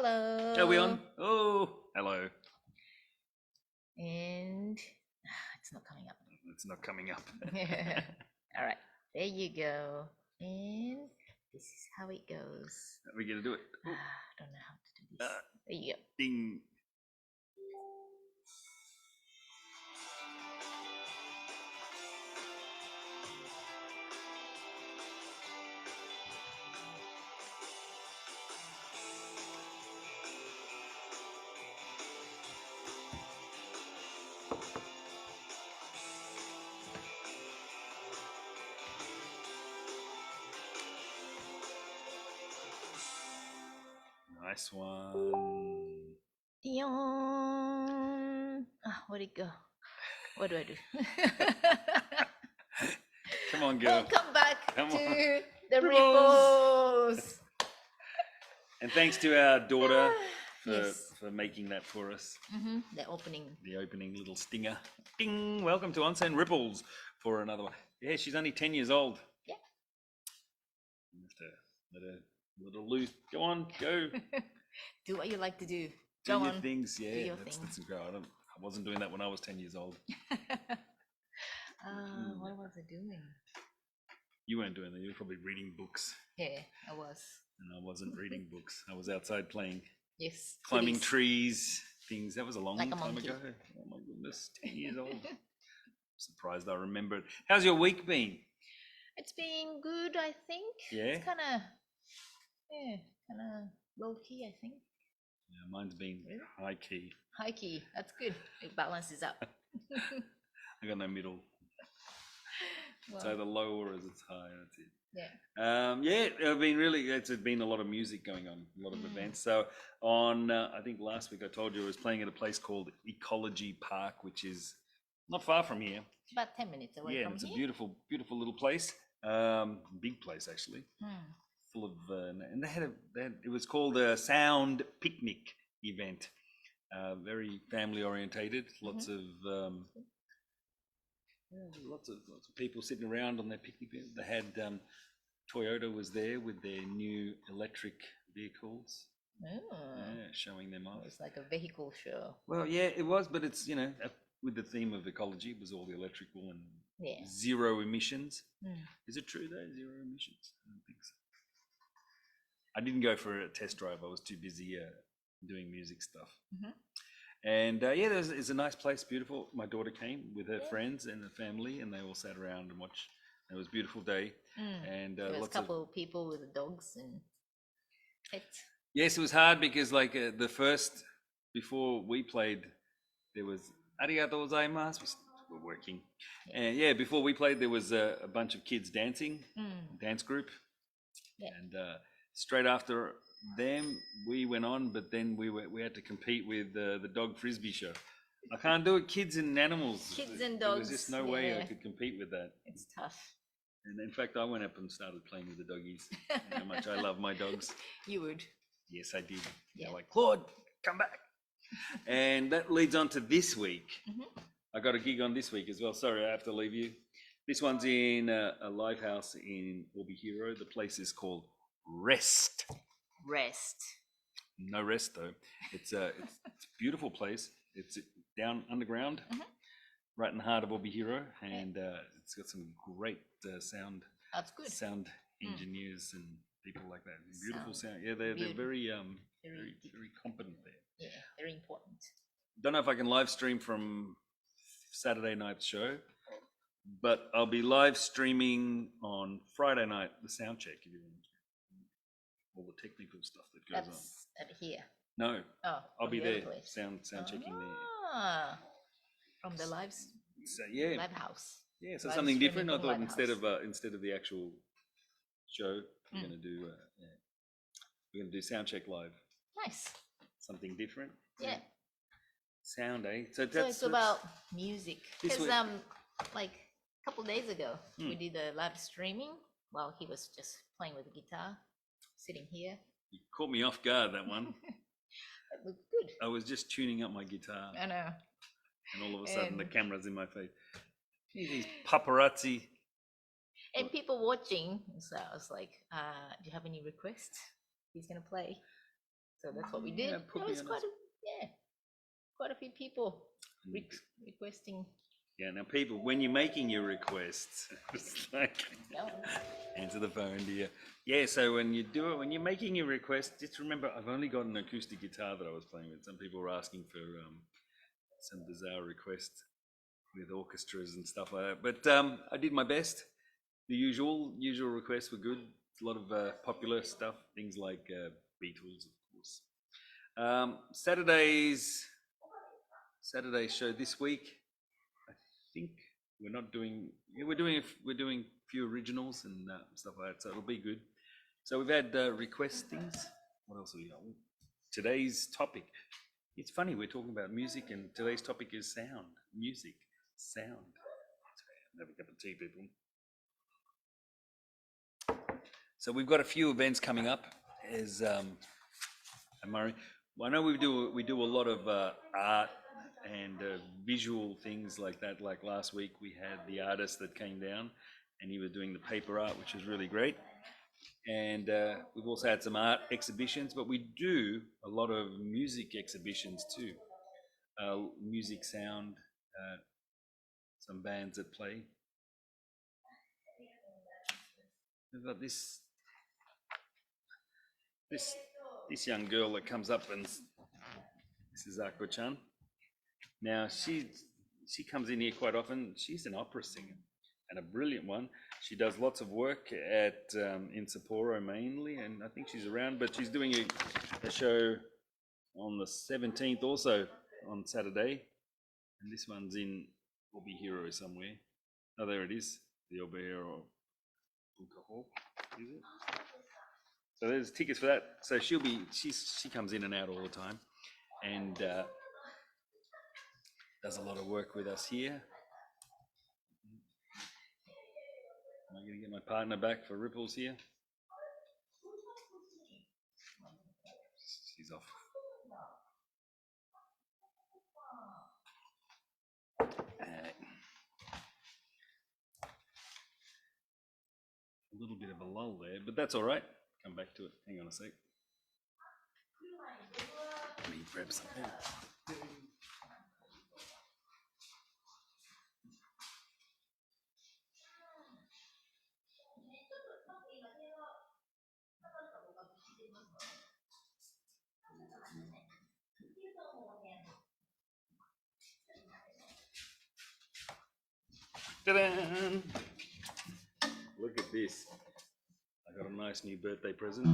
Hello. Are we on? Oh, hello. And it's not coming up. It's not coming up. All right, there you go. And this is how it goes. Are we going to do it? I don't know how to do this. There you go. Ding. Nice one. Dion. Where'd it go? What do I do? Come on, girl. Welcome back Come to on. the Ripples. Ripples. And thanks to our daughter Yes. for making that for us. The opening. The opening little stinger. Ding. Welcome to Onsen Ripples for another one. Yeah, she's only 10 years old. Yeah. You have to let her loose. Go on, go. Do what you like to do. Do Go your on. things. Yeah, your that's thing. great. I wasn't doing that when I was 10 years old. What was I doing? You weren't doing that. You were probably reading books. Yeah, I was. And I wasn't reading books. I was outside playing, Yes. climbing goodies. trees, things. That was a long Like a time monkey. ago. Oh my goodness, 10 years old. Surprised I remember it. How's your week been? It's been good, I think. Yeah? It's kind of low key, I think. Yeah, mine's been Really? high key. High key. That's good. It balances out. I got no middle. It's Well, either low or as it's high. That's it. yeah. I've been it's been a lot of music going on, a lot of events. So on, I think last week I told you I was playing at a place called Ecology Park, which is not far from here. It's about 10 minutes away Yeah, from and it's here. a beautiful, beautiful little place. Big place actually, full of, and it was called a sound picnic event. Very family orientated. Lots of lots of people sitting around on their picnic. They had Toyota was there with their new electric vehicles. Yeah, showing them off. It was like a vehicle show. Well, yeah, it was, but it's with the theme of ecology, it was all the electrical and zero emissions. Is it true though, zero emissions? I don't think so. I didn't go for a test drive. I was too busy doing music stuff. And it's a nice place, beautiful. My daughter came with her friends and her family, and they all sat around and watched. It was a beautiful day. And There was a lots couple of people with dogs and pets. Yes, it was hard because the first, before we played, there was arigato gozaimasu. We're working. And before we played, there was a bunch of kids dancing, dance group. Yeah. And straight after them, we went on, but then we had to compete with the dog frisbee show. I can't do it. Kids and animals. Kids and There dogs. was just no way I could compete with that. It's tough. And in fact, I went up and started playing with the doggies. How much I love my dogs. You would. Yes, I did. Yeah. They're like, Claude, come back. And that leads on to this week. I got a gig on this week as well. Sorry, I have to leave you. This one's in a live house in Obihiro. The place is called Rest. Rest. No rest though. It's a beautiful place. It's down underground, right in the heart of Obihiro, and it's got some great sound. That's good. Sound engineers and people like that. Beautiful sound. Yeah, they're very very competent there. Yeah, very important. Don't know if I can live stream from Saturday night's show, but I'll be live streaming on Friday night the sound check if you want. All the technical stuff that goes on. That's at here. No, I'll be there. Place. Sound checking there. From the live house. Yeah, so Live something different. I streaming thought from instead of the actual show, we're gonna do sound check live. Nice. Something different. Yeah. Sound, eh? So it's about music. Because like a couple days ago, we did a live streaming while he was just playing with the guitar, sitting here. You caught me off guard, that one. It looked good. I was just tuning up my guitar. I know. And all of a sudden the camera's in my face. Gee, these paparazzi. And people watching. So I was like, do you have any requests? He's going to play. So that's what we did. Yeah, There was quite a few people requesting. Yeah, now people, when you're making your requests, it's like answer the phone, dear. Yeah, so when you do it, when you're making your request, just remember I've only got an acoustic guitar that I was playing with. Some people were asking for some bizarre requests with orchestras and stuff like that. But I did my best. The usual requests were good. A lot of popular stuff, things like Beatles, of course. Saturday's show this week. I think we're not doing. Yeah, we're doing a few originals and stuff like that. So it'll be good. So we've had request things. What else have we got? Today's topic. It's funny we're talking about music, and today's topic is sound. Music, sound. Have a cup of tea, people. So we've got a few events coming up. As Murray, I know we do a lot of art and visual things like that. Like last week, we had the artist that came down, and he was doing the paper art, which was really great. And we've also had some art exhibitions, but we do a lot of music exhibitions too. Music, sound, some bands that play. We've got this young girl that comes up, and this is Ako-chan. Now she comes in here quite often. She's an opera singer and a brilliant one. She does lots of work at in Sapporo mainly, and I think she's around. But she's doing a show on the 17th, also on Saturday, and this one's in Obihiro somewhere. Oh, there it is, the Obihiro Bunka Hall, is it? So there's tickets for that. So she comes in and out all the time, and does a lot of work with us here. Am I going to get my partner back for ripples here? She's off. A little bit of a lull there, but that's all right. Come back to it. Hang on a sec. Let me grab something. Ta-da! Look at this. I got a nice new birthday present.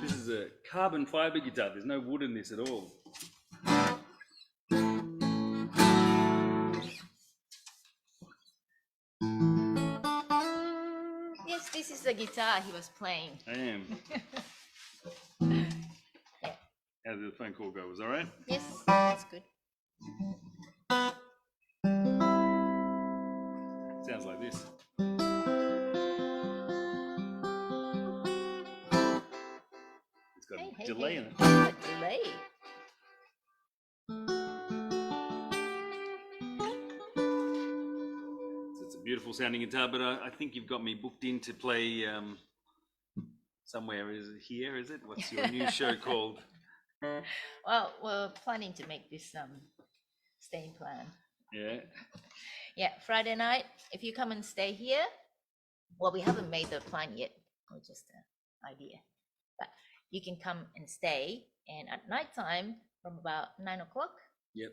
This is a carbon fiber guitar. There's no wood in this at all. Yes, this is the guitar he was playing. I am. Yeah. How did the phone call go? Was all right? Yes, that's good. Sounds like this. It's got a delay in it. A delay. It's a beautiful sounding guitar, but I think you've got me booked in to play somewhere. Is it here? Is it? What's your new show called? Well, we're planning to make this staying plan. Yeah. Yeah, Friday night. If you come and stay here, well, we haven't made the plan yet. It's just an idea, but you can come and stay. And at nighttime, from about 9 o'clock, Yep.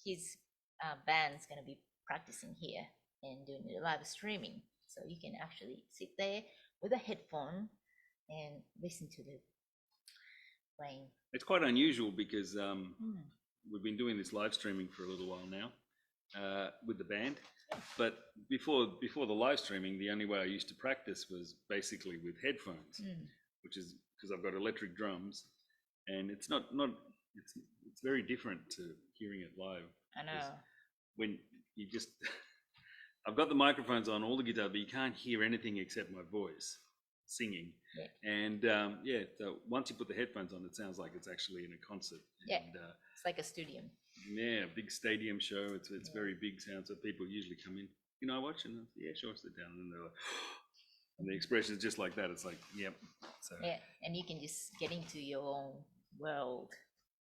his band's gonna be practicing here and doing the live streaming. So you can actually sit there with a headphone and listen to the playing. It's quite unusual because we've been doing this live streaming for a little while now with the band. But before the live streaming, the only way I used to practice was basically with headphones, which is because I've got electric drums, and it's it's very different to hearing it live. I know. When you just I've got the microphones on all the guitar, but you can't hear anything except my voice singing. Yeah. And so once you put the headphones on, it sounds like it's actually in a concert. Yeah. And, It's like a stadium. yeah, big stadium show. It's very big sound, so people usually come in. You know, I watch and yeah, sure, sit down, and they're like, And the expression is just like that. It's like, yep. So yeah, and you can just get into your own world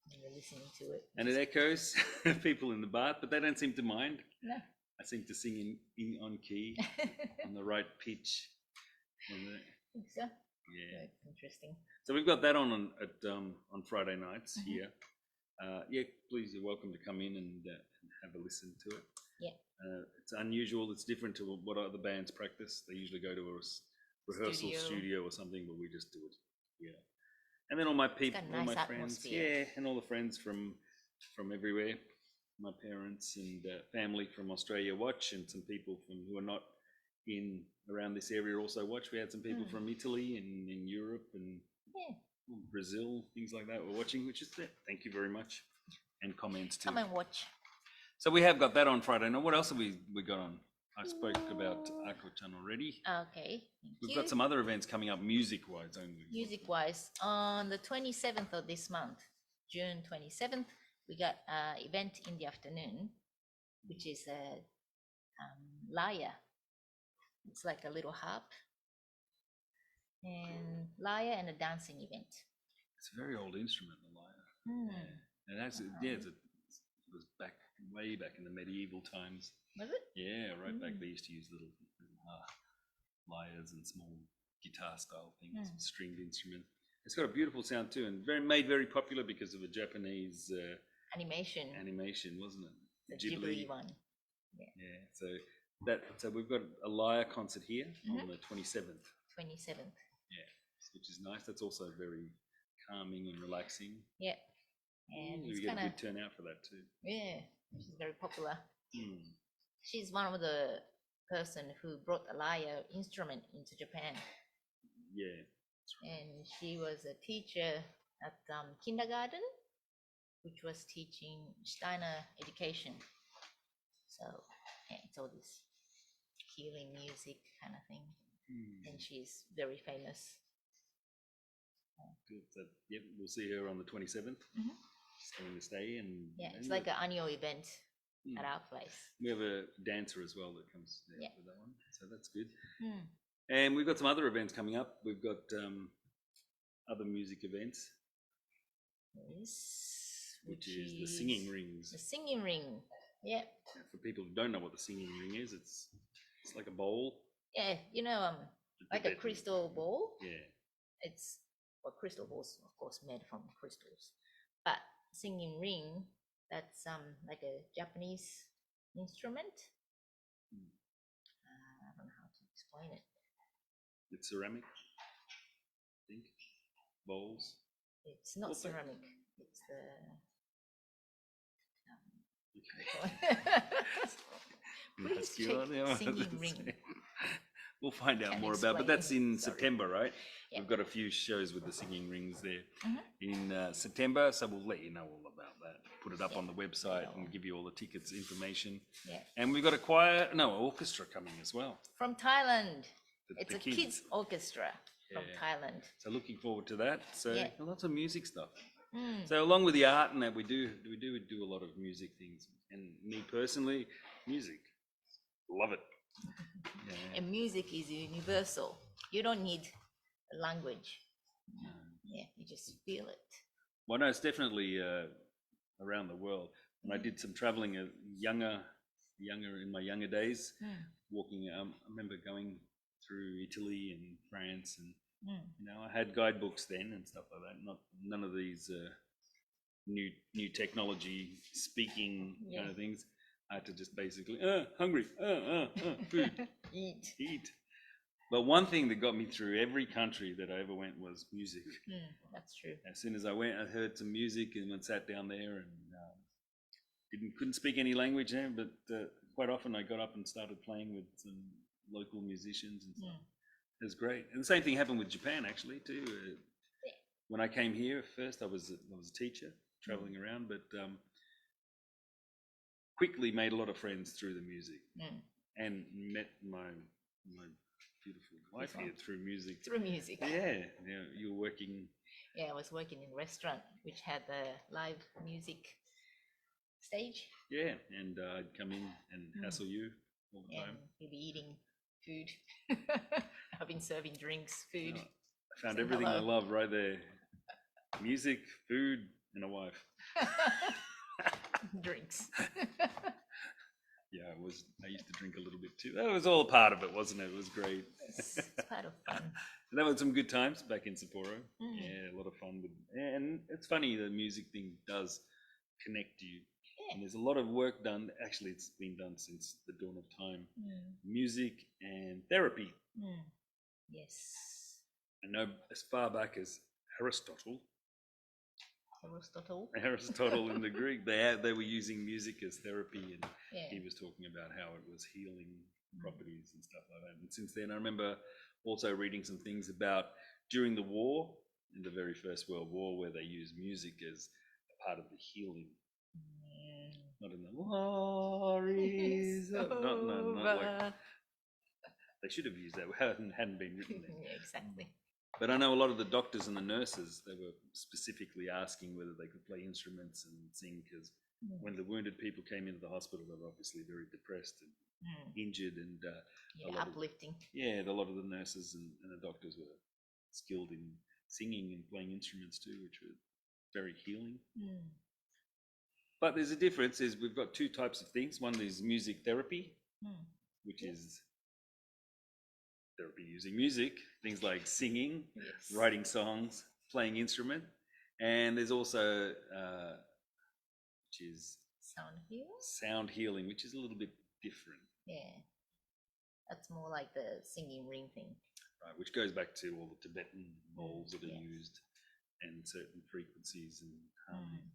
when you're listening to it. And it echoes people in the bath, but they don't seem to mind. No. I seem to sing in on key, on the right pitch. I think so. Yeah. Very interesting. So we've got that on Friday nights here. Yeah, please, you're welcome to come in and have a listen to it. Yeah. It's unusual. It's different to what other bands practice. They usually go to a rehearsal studio or something, but we just do it. Yeah. And then all my people, all my friends, and all the friends from everywhere. My parents and family from Australia watch, and some people who are not in around this area also watch. We had some people from Italy and in Europe and Brazil, things like that. We're watching, which is thank you very much, and comments too. Come and watch. So we have got that on Friday. Now, what else have we got on? I spoke about Ako-chan already. Okay. We've got some other events coming up music-wise, don't we? Music-wise, on the 27th of this month, June 27th, we got an event in the afternoon, which is a lyre. It's like a little harp, and lyre and a dancing event. It's a very old instrument, the lyre. Yeah. And that's it was way back in the medieval times. Was it? Yeah, right back. They used to use little lyres and small guitar-style things, stringed instrument. It's got a beautiful sound too, and made very popular because of a Japanese animation, wasn't it? The Ghibli one. Yeah. So we've got a lyre concert here on the 27th. 27th. Yeah, which is nice. That's also very calming and relaxing. Yeah. And we get a good turnout for that too. Yeah, she's very popular. She's one of the person who brought a lyre instrument into Japan. Yeah. And she was a teacher at kindergarten, which was teaching Steiner education. So it's all this healing music kind of thing. And she's very famous. Good. So, yep, we'll see her on the 27th. Staying to stay and it's like an annual event at our place. We have a dancer as well that comes there for that one, so that's good. And we've got some other events coming up. We've got other music events. Yes, which is the singing rings. The singing ring. Yeah. For people who don't know what the singing ring is, it's like a bowl. Yeah, like a crystal bowl. Yeah. It's crystal balls, of course, made from crystals. But singing ring, that's like a Japanese instrument. I don't know how to explain it. It's ceramic, I think. Bowls. It's not ceramic. It's the singing ring. We'll find out more about, but that's in September, right? Yep. We've got a few shows with the singing rings there in September, so we'll let you know all about that. Put it up on the website and give you all the tickets information. Yeah. And we've got orchestra coming as well. From Thailand. It's a kids orchestra from Thailand. So looking forward to that. So lots of music stuff. So along with the art and that, we do a lot of music things. And me personally, music, love it. And music is universal. You don't need a language. Yeah, you just feel it. Well, no, it's definitely around the world. When I did some traveling, younger in my younger days, walking. I remember going through Italy and France, and I had guidebooks then and stuff like that. None of these new technology speaking kind of things. I had to just basically, hungry, food, eat. But one thing that got me through every country that I ever went was music. That's true. As soon as I went, I heard some music and went sat down there and couldn't speak any language there, but quite often I got up and started playing with some local musicians and stuff. It was great. And the same thing happened with Japan actually too. When I came here first, I was a teacher traveling around, but quickly made a lot of friends through the music and met my beautiful wife here through music. Through music. Yeah, you were working. Yeah, I was working in a restaurant which had the live music stage. Yeah, and I'd come in and hassle you all the time. You'd be eating food, having been serving drinks, food. No, I found Saying everything I hello. love right there. Music, food, and a wife. Drinks. Yeah, I used to drink a little bit too. That was all part of it, wasn't it? It was great. It's part of fun. And that was some good times back in Sapporo. Mm. Yeah, a lot of fun with, and it's funny the music thing does connect you. Yeah. And there's a lot of work done. Actually, it's been done since the dawn of time. Music and therapy. Yes. I know as far back as Aristotle in the Greek, they were using music as therapy, and he was talking about how it was healing properties and stuff like that. And since then, I remember also reading some things about during the war, in the very First World War, where they used music as a part of the healing. Not in the war is not like they should have used that. Hadn't been written then. Yeah, exactly. But I know a lot of the doctors and the nurses, they were specifically asking whether they could play instruments and sing, because when the wounded people came into the hospital, they were obviously very depressed and injured, and uplifting. A lot of the nurses and the doctors were skilled in singing and playing instruments too, which were very healing. But there's a difference. Is we've got two types of things. One is music therapy, which is therapy using music, things like singing, writing songs, playing instrument, and there's also which is sound healing, which is a little bit different. Yeah, that's more like the singing ring thing, right? Which goes back to all the Tibetan bowls that are used, and certain frequencies and harmony.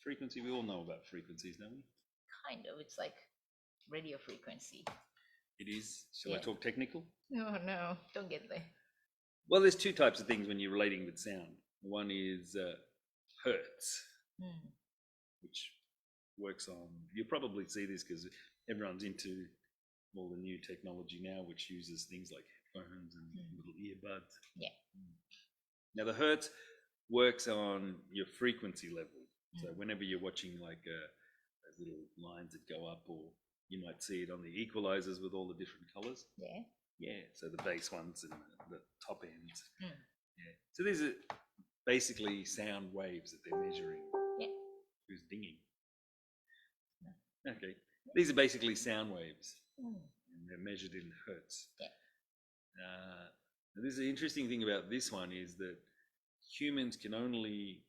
Frequency. We all know about frequencies, don't we? Kind of. It's like radio frequency. It is. Shall I talk technical? No, don't get there. Well, there's two types of things when you're relating with sound. One is hertz, which works on, you'll probably see this because everyone's into all the new technology now, which uses things like headphones and little earbuds. Yeah. Now, the hertz works on your frequency level. So whenever you're watching like those little lines that go up, or you might see it on the equalizers with all the different colors. Yeah. So the bass ones and the top ends. Yeah. So these are basically sound waves that they're measuring. Yeah. Who's dinging? Okay. These are basically sound waves, and they're measured in hertz. Yeah. This is the interesting thing about this one is that humans can only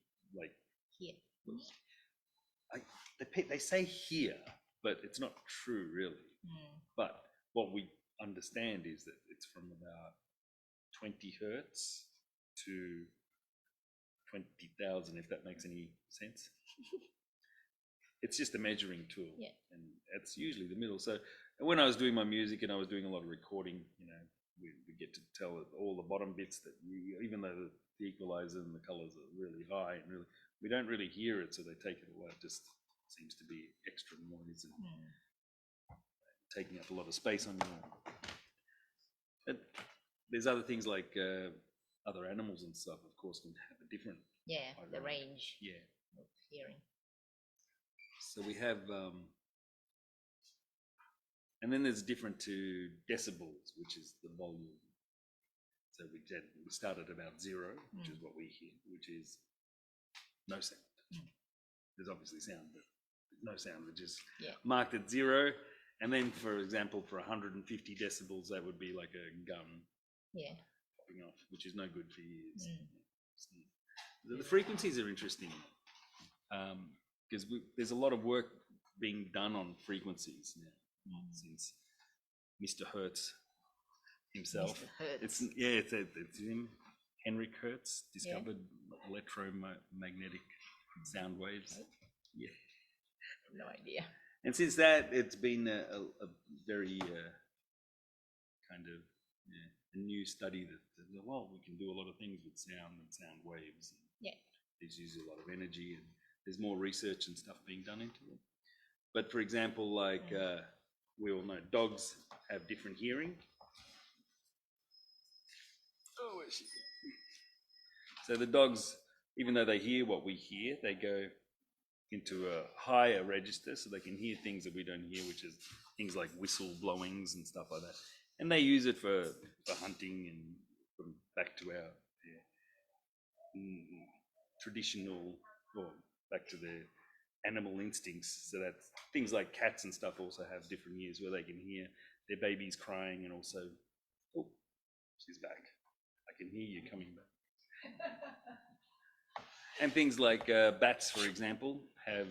hear. They say hear, but it's not true really. But what we understand is that it's from about 20 hertz to 20,000, if that makes any sense. It's just a measuring tool, and it's usually the middle. So when I was doing my music and I was doing a lot of recording, we get to tell all the bottom bits that even though the equalizer and the colors are really high, and really we don't really hear it, so they take it away. It just seems to be extra noise and taking up a lot of space on you. But there's other things like other animals and stuff, of course, can have a different the range of hearing. So we have and then there's different to decibels, which is the volume. So we start at about 0, which is what we hear, which is no sound. There's obviously sound, but no sound, which is marked at 0. And then, for example, for 150 decibels, that would be like a gun popping off, which is no good for ears. The frequencies are interesting because there's a lot of work being done on frequencies now since Mr. Hertz himself. It's him, Henrik Hertz, discovered electromagnetic sound waves. Yeah. No idea. And since that, it's been a very kind of a new study that we can do a lot of things with sound and sound waves. These use a lot of energy, and there's more research and stuff being done into them. But for example, like we all know, dogs have different hearing. Oh, where's she going? So the dogs, even though they hear what we hear, they go into a higher register, so they can hear things that we don't hear, which is things like whistle blowings and stuff like that. And they use it for hunting and back to our traditional, or back to their animal instincts. So that things like cats and stuff also have different ears where they can hear their babies crying, and also, oh, she's back. I can hear you coming back. And things like bats, for example, have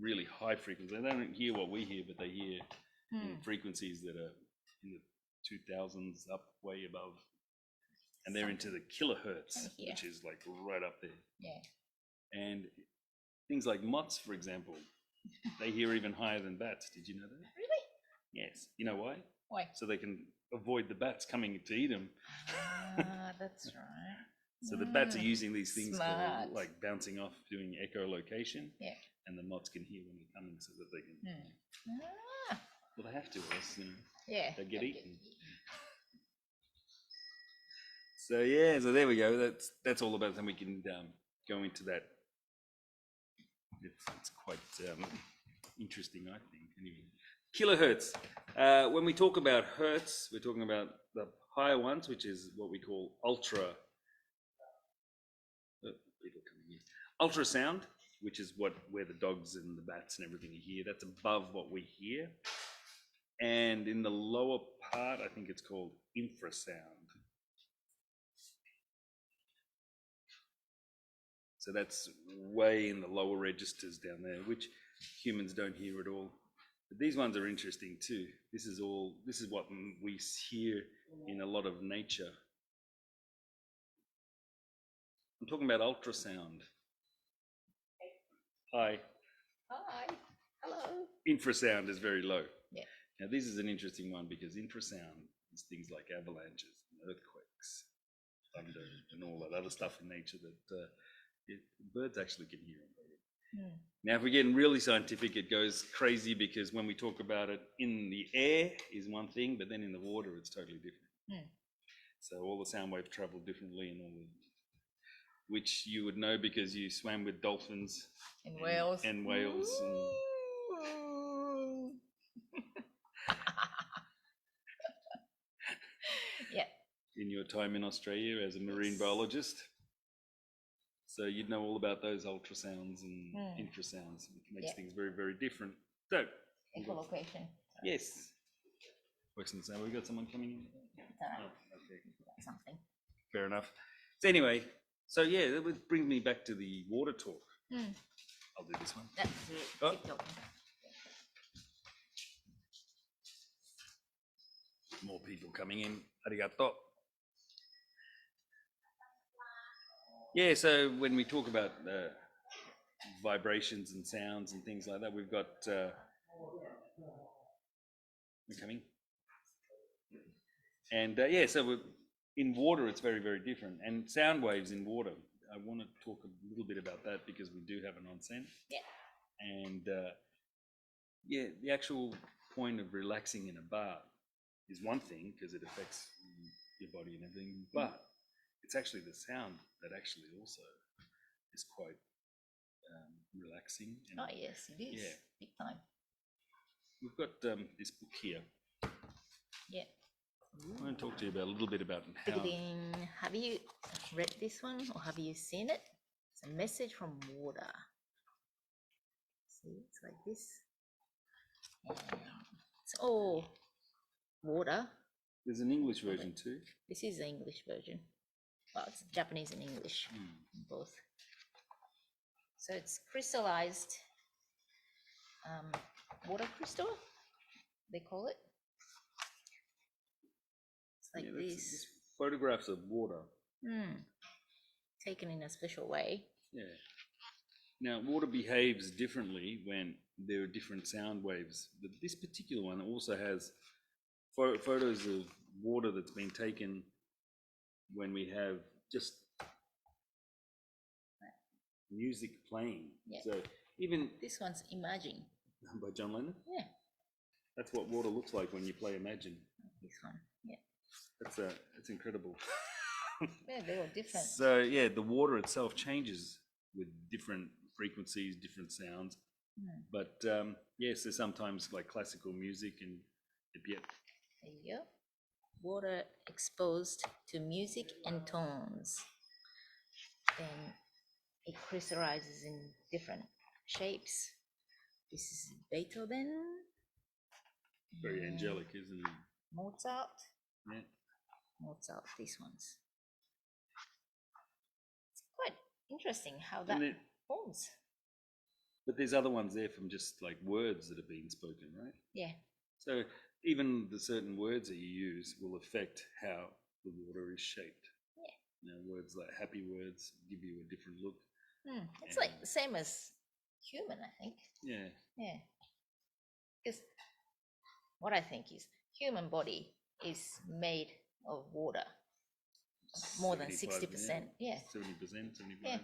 really high frequencies. They don't hear what we hear, but they hear in frequencies that are in the 2000s, up way above. And they're into the kilohertz, which is like right up there. Yeah. And things like moths, for example, they hear even higher than bats. Did you know that? Really? Yes. You know why? Why? So they can avoid the bats coming to eat them. Ah, that's right. So the bats are using these things Smart. called like bouncing off, doing echolocation. Yeah. And the moths can hear when they're coming, so that they can. Ah. Well, they have to, or else Yeah. they get eaten. So yeah, so there we go. That's all about it. And we can go into that. It's quite interesting, I think. Anyway, kilohertz. When we talk about hertz, we're talking about the higher ones, which is what we call ultra. People coming in. Ultrasound, which is where the dogs and the bats and everything are here. That's above what we hear. And in the lower part, I think it's called infrasound. So that's way in the lower registers down there, which humans don't hear at all. But these ones are interesting too. This is what we hear in a lot of nature. I'm talking about ultrasound. Hi. Hi. Hello. Infrasound is very low. Yeah. Now this is an interesting one because infrasound is things like avalanches, and earthquakes, thunder, and all that other stuff in nature that birds actually can hear. Now, if we're getting really scientific, it goes crazy because when we talk about it in the air is one thing, but then in the water it's totally different. So all the sound waves travel differently, and which you would know because you swam with dolphins and whales. And whales. Yeah. In your time in Australia as a marine biologist. So you'd know all about those ultrasounds and infrasounds, which makes things very, very different. So, echolocation. Yes. Question. So we got someone coming in? Okay. Something. Fair enough. So anyway, so yeah, that would bring me back to the water talk. I'll do this one. That's it. Keep talking. More people coming in. Arigato. Yeah, so when we talk about vibrations and sounds and things like that, we've got we're coming. And yeah, so in water, it's very, very different. And sound waves in water, I want to talk a little bit about that because we do have an onsen. Yeah. And yeah, the actual point of relaxing in a bath is one thing because it affects your body and everything, but it's actually the sound that actually also is quite relaxing. And, oh yes, it is. Yeah. Big time. We've got this book here. Yeah. I want to talk to you about a little bit about how. Have you read this one or have you seen it? It's a message from water. See, it's like this. And it's all water. There's an English version too. This is the English version. Well, it's Japanese and English, both. So it's crystallized water crystal, they call it. It's like this. Photographs of water. Taken in a special way. Yeah. Now, water behaves differently when there are different sound waves. But this particular one also has photos of water that's been taken when we have just music playing. Yeah. So even this one's Imagine by John Lennon. Yeah. That's what water looks like when you play Imagine. This one. Yeah. That's incredible. Yeah, they're all different. So yeah, the water itself changes with different frequencies, different sounds. But yes, there's sometimes like classical music and yeah. There you go. water exposed to music and tones, then it crystallizes in different shapes. This is Beethoven. Very angelic, isn't it? Mozart. Yeah. Mozart, these ones. It's quite interesting how that forms. But there's other ones there from just like words that are being spoken, right? Yeah. So even the certain words that you use will affect how the water is shaped. Yeah. You know, words like happy words give you a different look. It's like the same as human, I think. Yeah. Yeah. Because what I think is human body is made of water. More than 60%. Yeah. 70%, 75%. Yeah.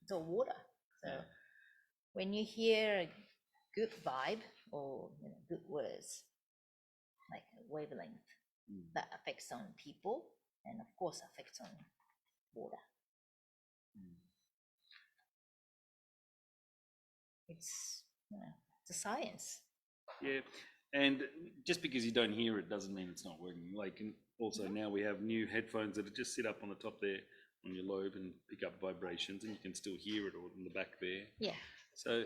It's all water. So when you hear a good vibe or good words, like a wavelength, that affects on people and of course affects on water. It's it's a science. Yeah, and just because you don't hear it doesn't mean it's not working. Like, and also now we have new headphones that just sit up on the top there on your lobe and pick up vibrations, and you can still hear it, or in the back there. Yeah. So,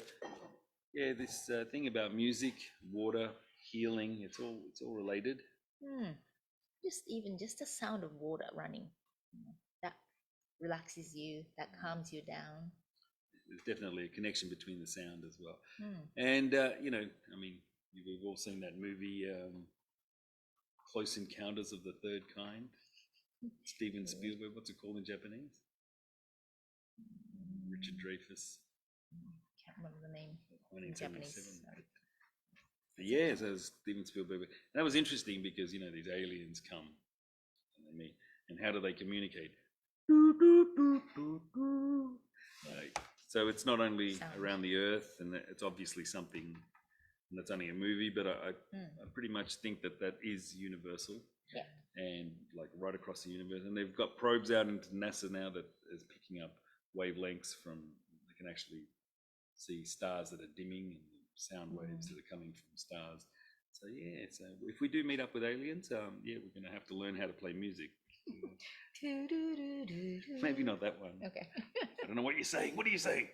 yeah, this thing about music, water, healing, it's all related. Just the sound of water running, that relaxes you, that calms you down. There's definitely a connection between the sound as well. And I mean, we've all seen that movie, Close Encounters of the Third Kind. Steven Spielberg. What's it called in Japanese? Richard Dreyfuss. Can't remember the name in 1977. Japanese. Yeah, so Steven Spielberg. That was interesting because these aliens come and they meet, and how do they communicate? So it's not only around the Earth, and it's obviously something, and that's only a movie, but I pretty much think that is universal. Yeah. And like right across the universe, and they've got probes out into NASA now that is picking up wavelengths from. They can actually see stars that are dimming and sound waves that are coming from stars. So yeah, so if we do meet up with aliens, we're going to have to learn how to play music. Maybe not that one. Okay. I don't know what you're saying. What are you saying?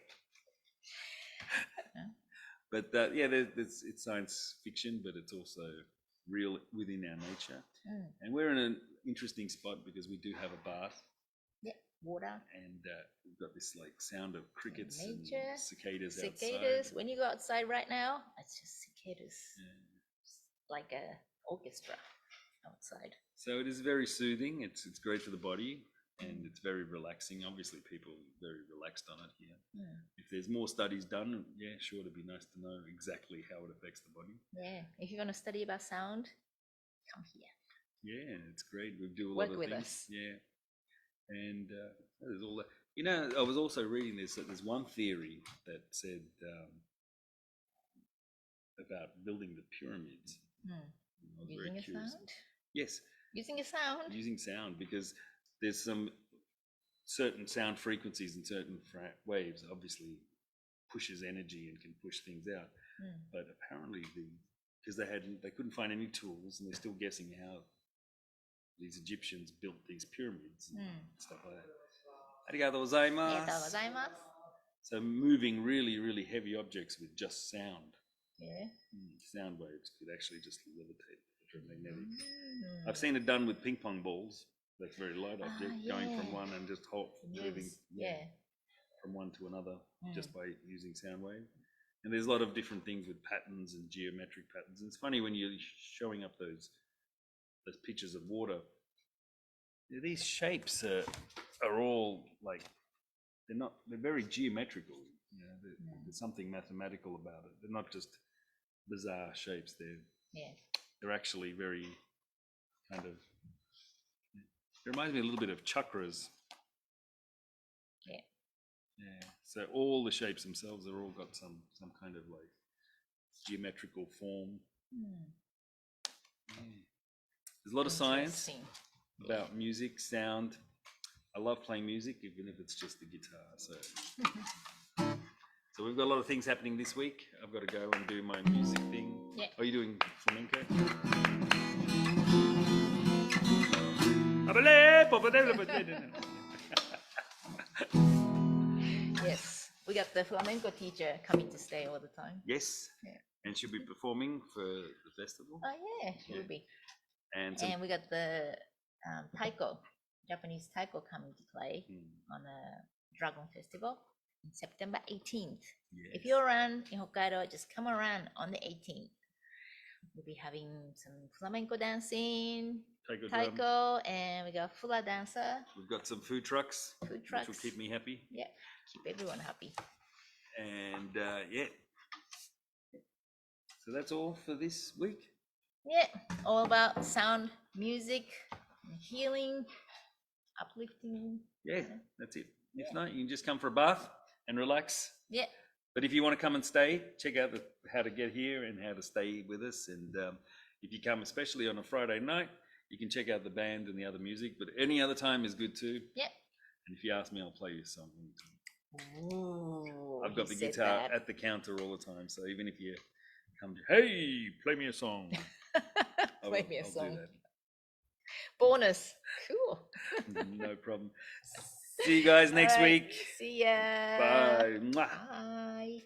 But it's science fiction, but it's also real within our nature. And we're in an interesting spot because we do have a bath. Yeah, water. And we've got this like sound of crickets and cicadas outside. When you go outside right now, it's just cicadas. It's like a orchestra outside. So it is very soothing. It's great for the body, and it's very relaxing. Obviously, people are very relaxed on it here. If there's more studies done, sure, it'd be nice to know exactly how it affects the body. Yeah, if you want to study about sound, come here. Yeah, it's great. We do a lot of things. Work with us. Yeah, and there's all that. I was also reading this that there's one theory that said about building the pyramids. Using a sound? Yes. Using a sound? Using sound, because there's some certain sound frequencies and certain waves obviously pushes energy and can push things out. But apparently because they couldn't find any tools, and they're still guessing how these Egyptians built these pyramids and stuff like that. Arigatou gozaimasu. So moving really, really heavy objects with just sound. Yeah. Sound waves could actually just levitate electromagnetic. I've seen it done with ping pong balls. That's a very light object going from one and just moving from one to another just by using sound wave. And there's a lot of different things with patterns and geometric patterns. And it's funny when you're showing up those pictures of water. These shapes are all like they're very geometrical. There's something mathematical about it. They're not just bizarre shapes. They're actually very kind of. It reminds me a little bit of chakras. Yeah. Yeah. So all the shapes themselves are all got some kind of like geometrical form. Yeah. There's a lot of science about music, sound. I love playing music, even if it's just the guitar. So we've got a lot of things happening this week. I've got to go and do my music thing. Yeah. Are you doing flamenco? Yes, we got the flamenco teacher coming to stay all the time. Yes. Yeah. And she'll be performing for the festival. Oh yeah, she Yeah. will be. And we got the taiko, Japanese taiko coming to play on a Dragon Festival on September 18th. yes. If you're around in Hokkaido, just come around on the 18th. We'll be having some flamenco dancing, taiko, and we got fula dancer. We've got some food trucks. Which will keep me happy. Yeah, keep everyone happy. And yeah. So that's all for this week. Yeah, all about sound, music, healing, uplifting. Yeah, that's it. If not, you can just come for a bath and relax. Yeah. But if you want to come and stay, check out how to get here and how to stay with us. And if you come, especially on a Friday night, you can check out the band and the other music. But any other time is good too. Yeah. And if you ask me, I'll play you a song. Ooh, I've got the guitar at the counter all the time. So even if you come to, hey, play me a song. Play me a song. Do that. Bonus. Cool. No problem. See you guys next week. See ya. Bye. Bye.